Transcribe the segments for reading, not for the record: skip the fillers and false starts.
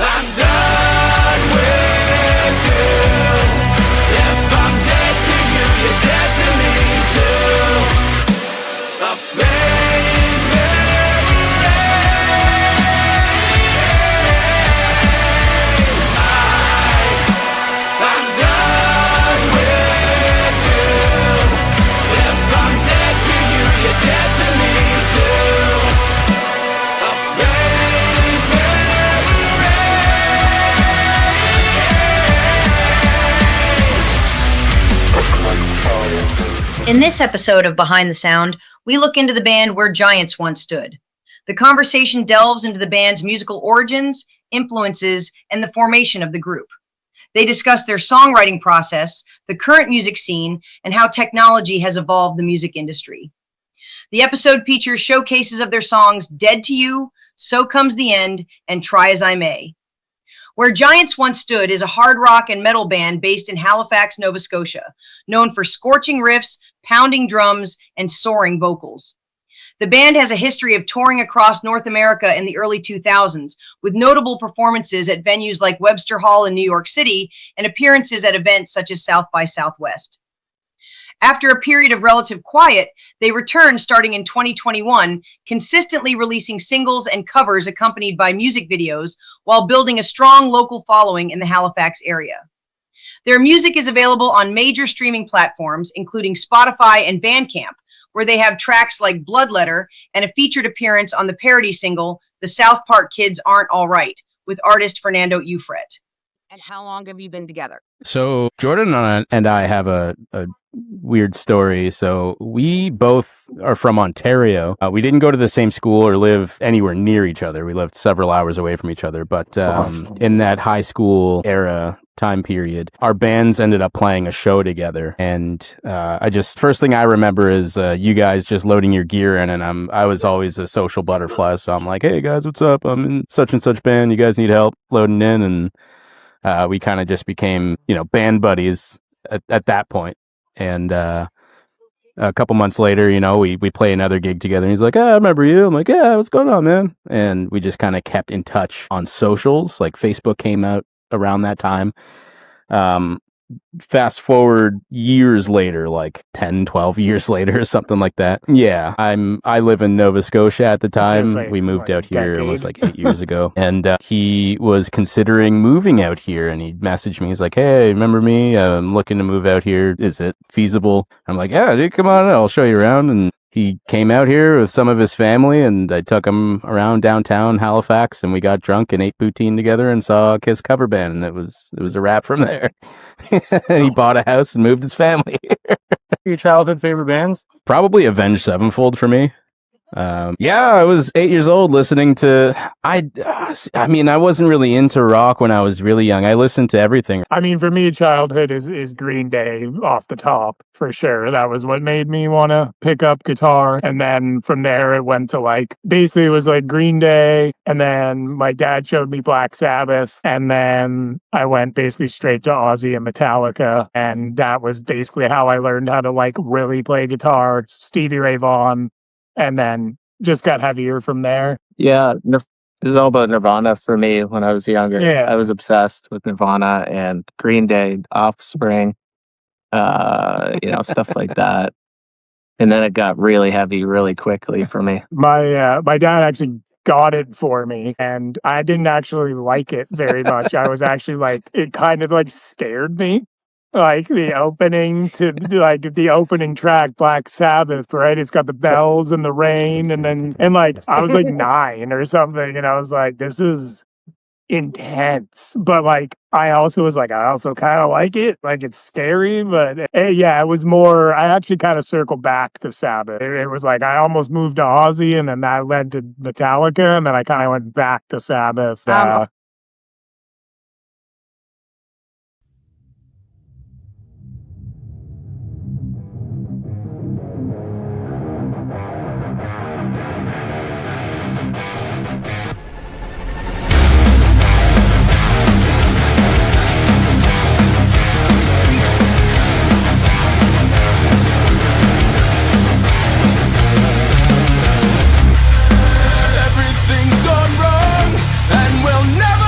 I'm done with you. If I'm dead to you, you're dead to me too. A fading I'm done with you. If I'm dead to you, you're dead to me too. A fading In this episode of Behind the Sound, we look into the band Where Giants Once Stood. The conversation delves into the band's musical origins, influences, and the formation of the group. They discuss their songwriting process, the current music scene, and how technology has evolved the music industry. The episode features showcases of their songs Dead to You, So Comes the End, and Try As I May. Where Giants Once Stood is a hard rock and metal band based in Halifax, Nova Scotia, known for scorching riffs, pounding drums, and soaring vocals. The band has a history of touring across North America in the early 2000s, with notable performances at venues like Webster Hall in New York City and appearances at events such as South by Southwest. After a period of relative quiet, they returned starting in 2021, consistently releasing singles and covers accompanied by music videos while building a strong local following in the Halifax area. Their music is available on major streaming platforms, including Spotify and Bandcamp, where they have tracks like Bloodletter and a featured appearance on the parody single, The South Park Kids Aren't All Right, with artist Fernando Ufret. And how long have you been together? So Jordan and I have a weird story. So we both are from Ontario. We didn't go to the same school or live anywhere near each other. We lived several hours away from each other. But in that high school era time period, our bands ended up playing a show together. And first thing I remember is you guys just loading your gear in, and I was always a social butterfly. So I'm like, hey guys, what's up? I'm in such and such band. You guys need help loading in? And we kind of just became, band buddies at that point. And a couple months later, we play another gig together. And he's like, I remember you. I'm like, yeah, what's going on, man? And we just kind of kept in touch on socials. Like Facebook came out around that time. Fast forward years later, like 10, 12 years later or something like that. Yeah, I live in Nova Scotia at the time. We moved out here. It was like 8 years ago. And he was considering moving out here, and he messaged me. He's like, hey, remember me? I'm looking to move out here. Is it feasible? I'm like, yeah, dude, come on. I'll show you around. And he came out here with some of his family, and I took him around downtown Halifax, and we got drunk and ate poutine together and saw a Kiss cover band, and it was a wrap from there. He bought a house and moved his family here. Your childhood favorite bands? Probably Avenged Sevenfold for me. I was 8 years old listening to, I wasn't really into rock when I was really young. I listened to everything. I mean, for me, childhood is Green Day off the top, for sure. That was what made me want to pick up guitar. And then from there, it went to basically it was like Green Day. And then my dad showed me Black Sabbath. And then I went basically straight to Ozzy and Metallica. And that was basically how I learned how to really play guitar. Stevie Ray Vaughan. And then just got heavier from there. Yeah, it was all about Nirvana for me when I was younger. Yeah. I was obsessed with Nirvana and Green Day, Offspring, stuff like that. And then it got really heavy really quickly for me. My dad actually got it for me, and I didn't actually like it very much. I was actually it kind of scared me. The opening track, Black Sabbath, right? It's got the bells and the rain, and I was 9 or something, and I was like, this is intense. But I also was I also kind of like it. It's scary, but it was more, I actually kind of circled back to Sabbath. It was I almost moved to Ozzy, and then that led to Metallica, and then I kind of went back to Sabbath. Everything's gone wrong, and we'll never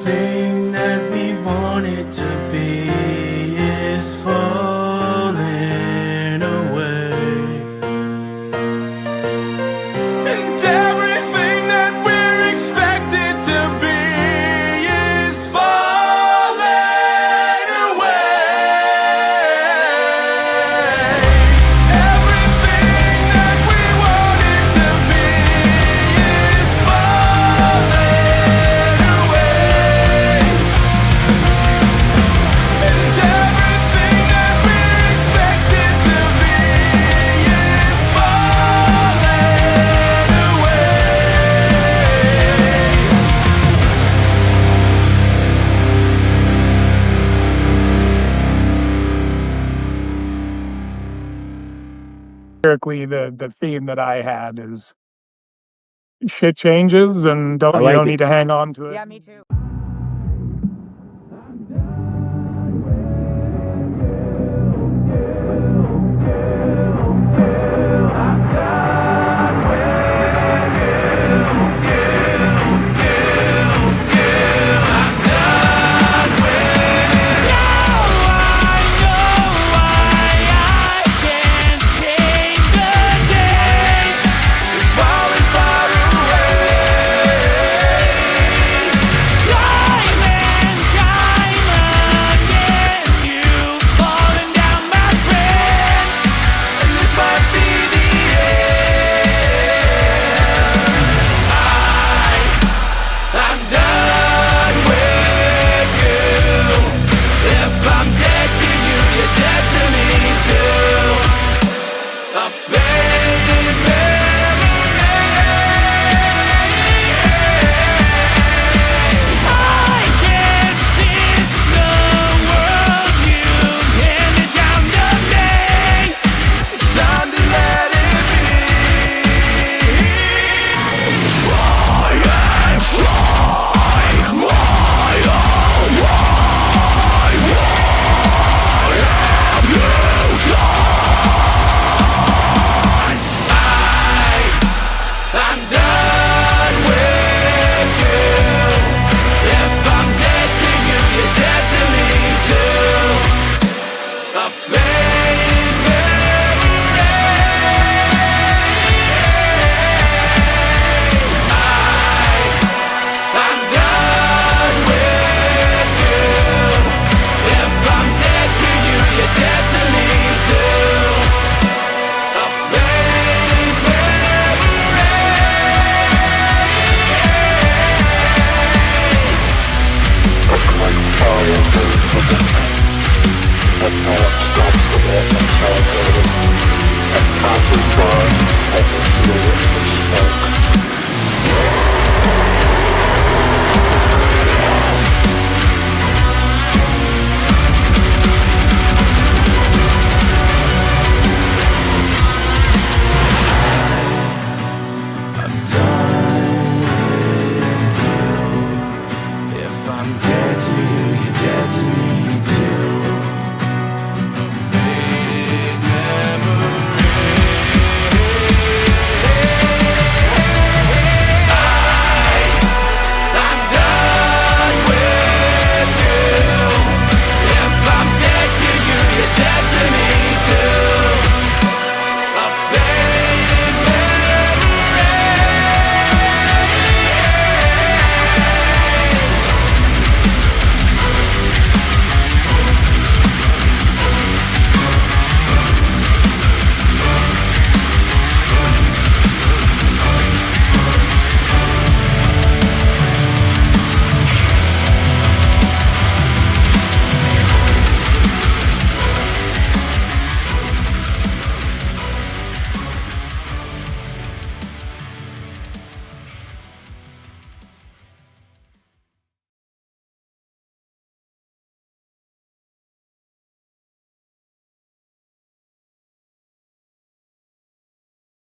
Everything that we wanted to be is falling away. And everything that we're expected to be is falling away. Everything that we wanted to be is falling away. And everything that we're expected to be is falling Lyrically, the theme that I had is shit changes and I you like don't it. need to hang on to it. Yeah, me too.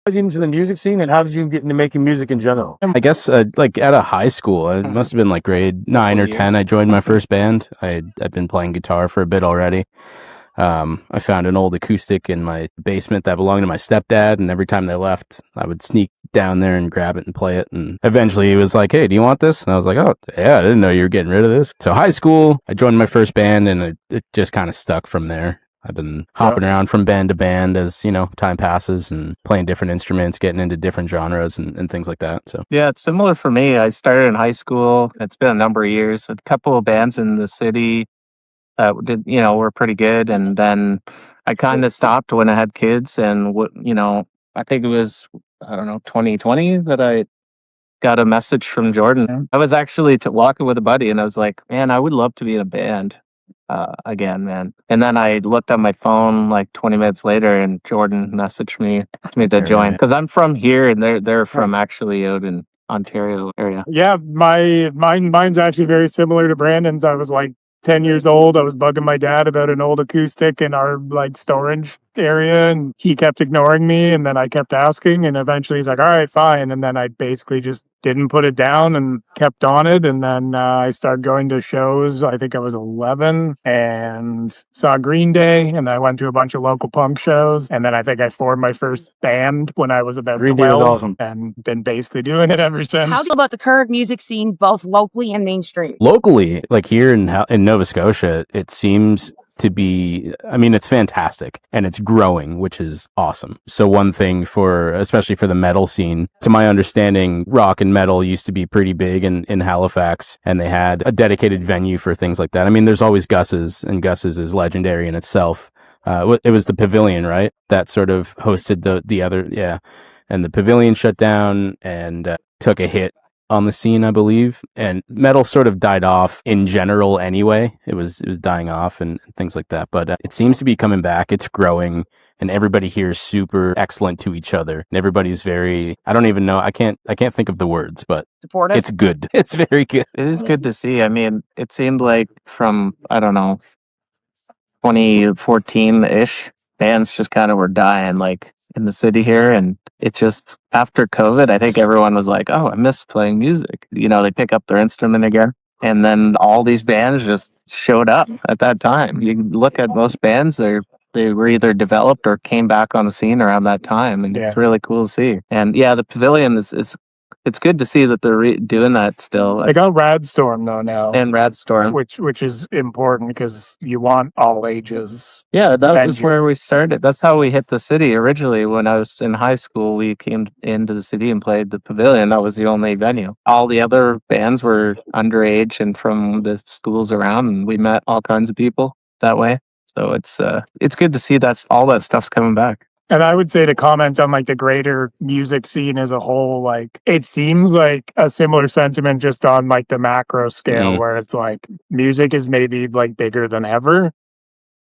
Get into the music scene, and how did you get into making music in general? I guess like at a high school, it must have been like grade 9 or 10. I joined my first band. I'd been playing guitar for a bit already. I found an old acoustic in my basement that belonged to my stepdad, and every time they left, I would sneak down there and grab it and play it. And eventually he was like, "Hey, do you want this?" And I was like, "Oh, yeah, I didn't know you were getting rid of this." So high school, I joined my first band, and it just kind of stuck from there. I've been hopping around from band to band as, time passes and playing different instruments, getting into different genres and things like that. So Yeah, it's similar for me. I started in high school. It's been a number of years. A couple of bands in the city were pretty good. And then I kind of stopped when I had kids. And, I think it was, I don't know, 2020 that I got a message from Jordan. I was actually walking with a buddy and I was like, man, I would love to be in a band again, man. And then I looked on my phone like 20 minutes later and Jordan messaged me to join because I'm from here and they're from actually out in Ontario area. Yeah, mine's actually very similar to Brandon's. I was like 10 years old. I was bugging my dad about an old acoustic in our like storage area and he kept ignoring me and then I kept asking and eventually he's like, all right, fine. And then I basically just didn't put it down and kept on it. And then I started going to shows. I think I was 11 and saw Green Day and I went to a bunch of local punk shows. And then I think I formed my first band when I was about Green Day 12 was awesome. and been basically doing it ever since. How do you feel about the current music scene, both locally and mainstream? locally, like here in Nova Scotia, it seems to be, I mean, it's fantastic and it's growing, which is awesome. So one thing especially for the metal scene, to my understanding, rock and metal used to be pretty big in Halifax and they had a dedicated venue for things like that. I mean, there's always Gus's and Gus's is legendary in itself. It was the Pavilion, right? That sort of hosted the other, yeah. And the Pavilion shut down and took a hit on the scene, I believe, and metal sort of died off in general anyway. It was dying off and things like that, but it seems to be coming back. It's growing and everybody here is super excellent to each other and everybody's very, I don't even know, I can't think of the words, but Supportive? it's good. It's very good. It is good to see. I mean, it seemed like from, I don't know, 2014-ish, bands just kind of were dying like in the city here. And it just, after COVID, I think everyone was like, oh, I miss playing music. They pick up their instrument again. And then all these bands just showed up at that time. You can look at most bands, they were either developed or came back on the scene around that time. And it's really cool to see. And yeah, the Pavilion is it's good to see that they're doing that still. I got Radstorm though now, And Radstorm. which is important because you want all ages. Yeah, that was venue. where we started. That's how we hit the city originally. When I was in high school, we came into the city and played the Pavilion. That was the only venue. All the other bands were underage and from the schools around, and we met all kinds of people that way. So it's good to see all that stuff's coming back. And I would say to comment on like the greater music scene as a whole, like it seems like a similar sentiment just on like the macro scale where it's like music is maybe like bigger than ever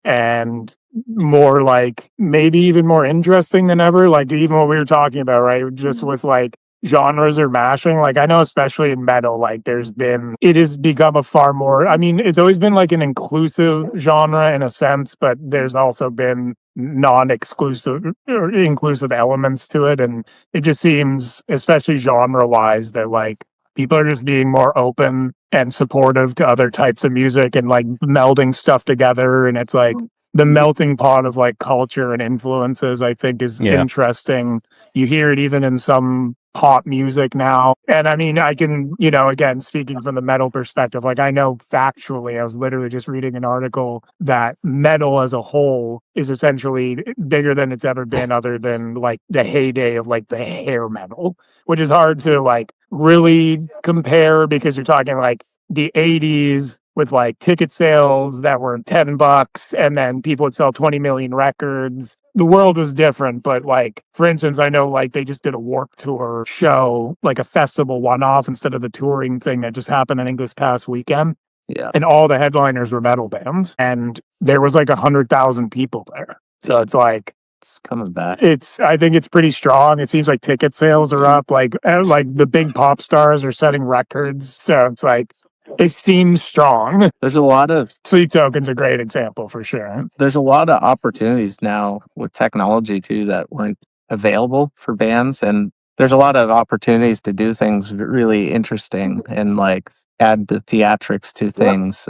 and more like maybe even more interesting than ever. Like even what we were talking about, right? Just with like genres are mashing. Like I know especially in metal, like it has become a far more, I mean, it's always been like an inclusive genre in a sense, but there's also been non-exclusive or inclusive elements to it. And it just seems, especially genre wise, that like people are just being more open and supportive to other types of music and like melding stuff together. And it's like the melting pot of like culture and influences, I think is interesting. You hear it even in some pop music now. And I mean, I can, again, speaking from the metal perspective, like I know factually, I was literally just reading an article that metal as a whole is essentially bigger than it's ever been other than like the heyday of like the hair metal, which is hard to like really compare because you're talking like the 80s with like ticket sales that were $10 and then people would sell 20 million records. The world was different, but like, for instance, I know like they just did a Warped Tour show, like a festival one-off instead of the touring thing that just happened, I think, this past weekend. Yeah. And all the headliners were metal bands and there was like 100,000 people there. So it's like, It's coming back. I think it's pretty strong. It seems like ticket sales are up, like the big pop stars are setting records. So it's like, it seems strong. There's a lot of Sleep Token's a great example for sure. there's a lot of opportunities now with technology too that weren't available for bands, and there's a lot of opportunities to do things really interesting and like add the theatrics to things.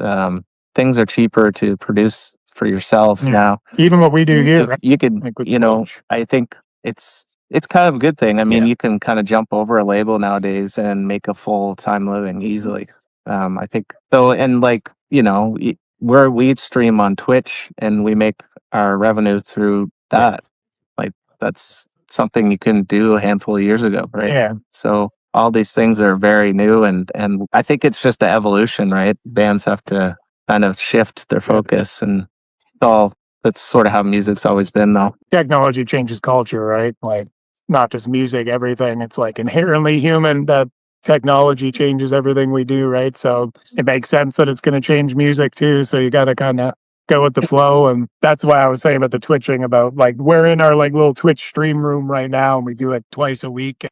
Things are cheaper to produce for yourself Yeah. now. Even what we do here, right? You could, Like with you know, Twitch. I think it's kind of a good thing. I mean, Yeah. you can kind of jump over a label nowadays and make a full-time living easily. I think so, and like, you know, we stream on Twitch and we make our revenue through that. Like that's something you couldn't do a handful of years ago, right? Yeah. So all these things are very new, and I think it's just an evolution, right? Bands have to kind of shift their focus, and that's sort of how music's always been, though. Technology changes culture, right? Like not just music, everything. It's like inherently human that technology changes everything we do, right? So it makes sense that it's going to change music too. So you got to kind of go with the flow. And that's why I was saying about the twitching, about like we're in our like little Twitch stream room right now and we do it twice a week.